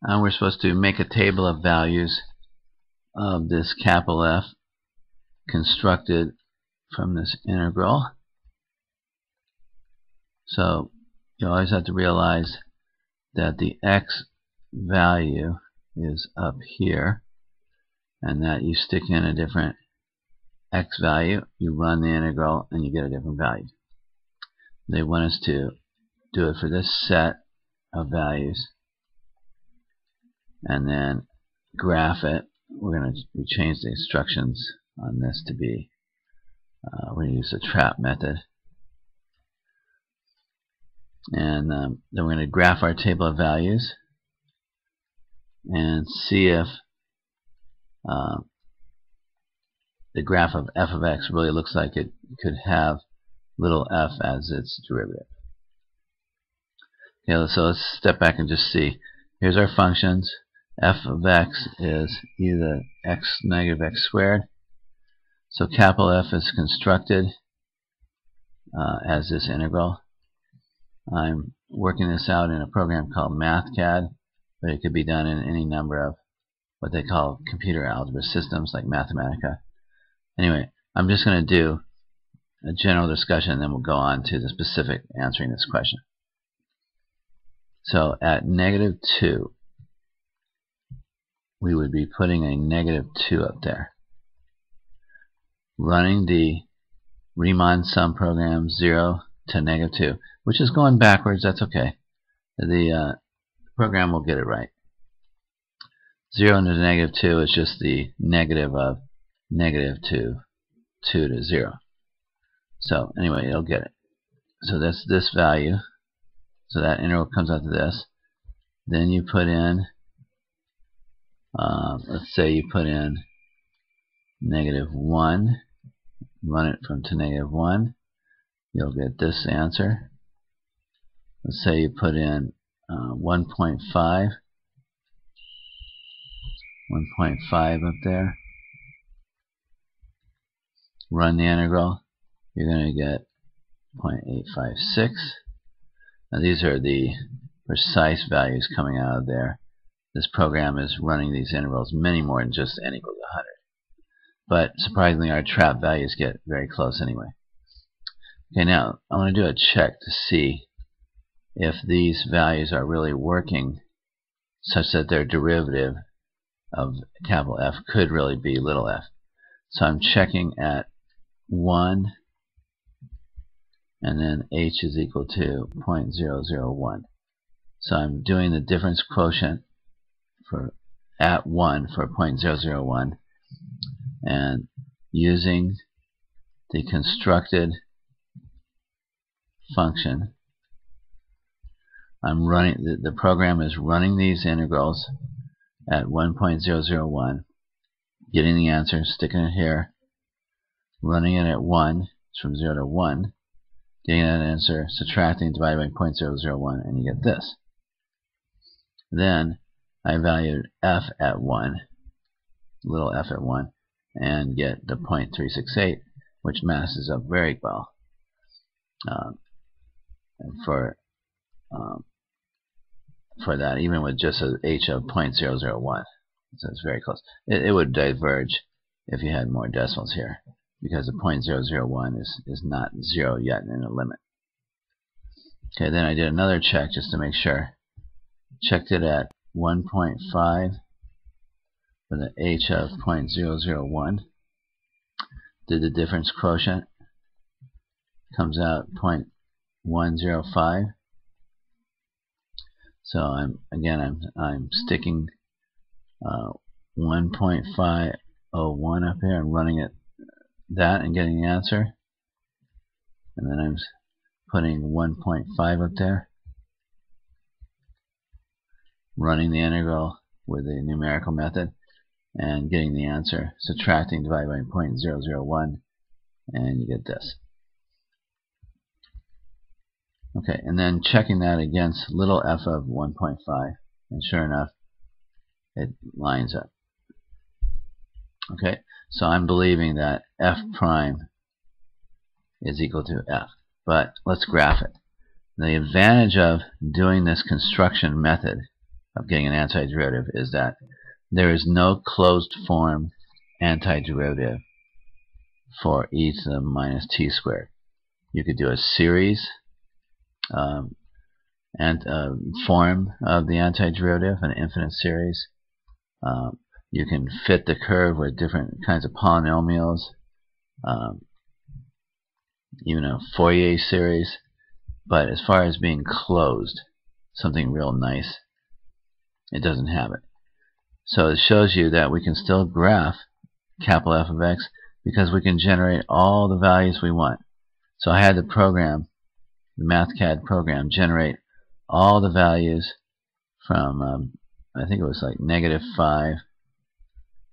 we're supposed to make a table of values of this capital F constructed from this integral. So you always have to realize that the x value is up here, and that you stick in a different x value, you run the integral, and you get a different value. They want us to do it for this set of values and then graph it. We change the instructions on this to be we're going to use the trap method, and then we're going to graph our table of values and see if the graph of f of x really looks like it could have little f as its derivative. Okay, so let's step back and just see. Here's our functions. F of x is either x negative x squared. So capital F is constructed as this integral. I'm working this out in a program called MathCAD, but it could be done in any number of what they call computer algebra systems like Mathematica. Anyway, I'm just going to do a general discussion, and then we'll go on to the specific answering this question. So at -2, we would be putting a -2 up there. Running the Riemann sum program 0 to -2, which is going backwards, that's okay. The program will get it right. 0 to -2 is just the negative of -2 to 0. So anyway, it'll get it. So that's this value. So that integral comes out to this. Then you put in, let's say you put in -1, run it from to -1, you'll get this answer. Let's say you put in 1.5 up there, run the integral, you're going to get 0.856. Now these are the precise values coming out of there. This program is running these integrals many more than just n equals 100. But surprisingly, our trap values get very close anyway. Okay, now I want to do a check to see if these values are really working such that their derivative of capital F could really be little f. So I'm checking at 1, and then h is equal to 0.001. So I'm doing the difference quotient for at 1 for 0.001, and using the constructed function, I'm running the program is running these integrals at 1.001, getting the answer, sticking it here, running it at 1, it's from 0 to 1, getting that answer, subtracting, divided by 0.001, and you get this. Then I valued f at 1, little f at 1, and get the 0.368, which matches up very well for that, even with just an h of 0.001. So it's very close. It would diverge if you had more decimals here, because the 0.001 is not 0 yet in the limit. Okay, then I did another check just to make sure. Checked it at 1.5 with an h of 0.001. Did the difference quotient. Comes out 0.105. So I'm sticking 1.501 up here and running it that and getting the answer. And then I'm putting 1.5 up there, running the integral with the numerical method and getting the answer, subtracting, divided by 0.001, and you get this. Okay, and then checking that against little f of 1.5, and sure enough, it lines up. Okay, so I'm believing that f prime is equal to f, but let's graph it. The advantage of doing this construction method of getting an antiderivative is that there is no closed form antiderivative for e to the minus t squared. You could do a series form of the antiderivative, an infinite series. You can fit the curve with different kinds of polynomials, even a Fourier series. But as far as being closed, something real nice, it doesn't have it. So it shows you that we can still graph capital F of x because we can generate all the values we want. So I had the program, the MathCAD program, generate all the values from, I think it was like -5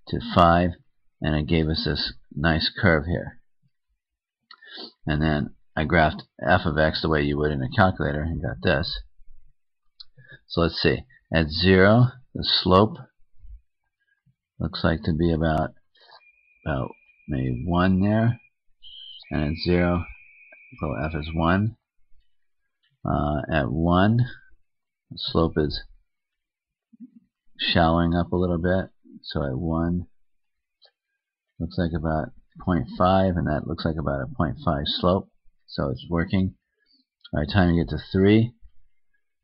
to 5, and it gave us this nice curve here. And then I graphed f of x the way you would in a calculator and got this. So let's see. At 0, the slope looks like to be about maybe 1 there. And at 0, well, f is 1. At 1, the slope is shallowing up a little bit. So at 1, looks like about 0.5, and that looks like about a 0.5 slope. So it's working. By the time you get to 3,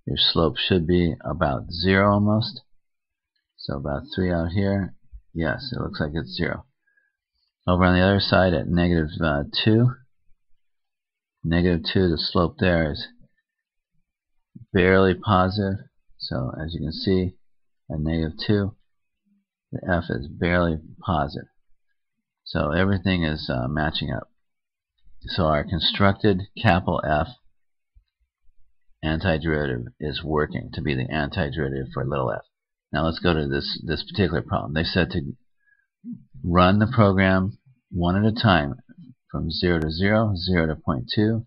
your slope should be about 0 almost. So about 3 out here. Yes, it looks like it's 0. Over on the other side at -2, the slope there is barely positive. So as you can see, at -2, the f is barely positive. So everything is matching up. So our constructed capital F antiderivative is working to be the antiderivative for little f. Now let's go to this particular problem. They said to run the program one at a time from 0 to 0, 0 to 0.2,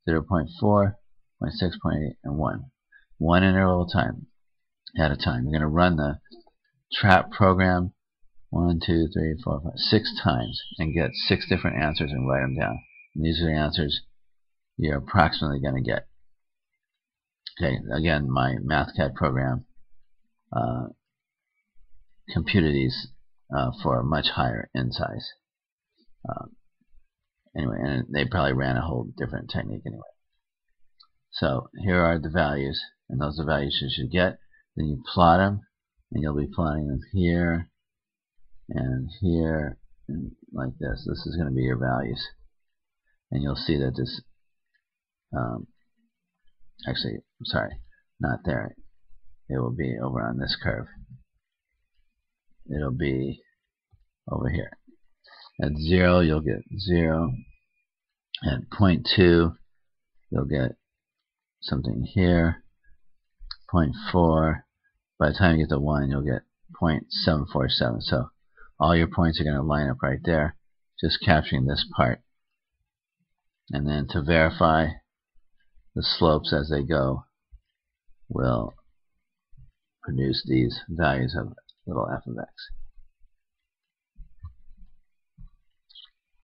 0 to 0.4, 0.6, 0.8, and 1. One interval at a time. You're going to run the trap program 1, 2, 3, 4, 5, 6 times and get 6 different answers and write them down. And these are the answers you're approximately going to get. Okay, again, my MathCAD program computed these for a much higher in size. Anyway, and they probably ran a whole different technique anyway. So here are the values, and those are the values you should get. Then you plot them, and you'll be plotting them here and here, and like this. This is going to be your values, and you'll see that this actually, I'm sorry, not there. It will be over on this curve. It'll be over here. At 0, you'll get 0. At 0.2, you'll get something here. 0.4. By the time you get to 1, you'll get 0.747. So all your points are going to line up right there, just capturing this part. And then to verify the slopes as they go, we'll produce these values of little f of x.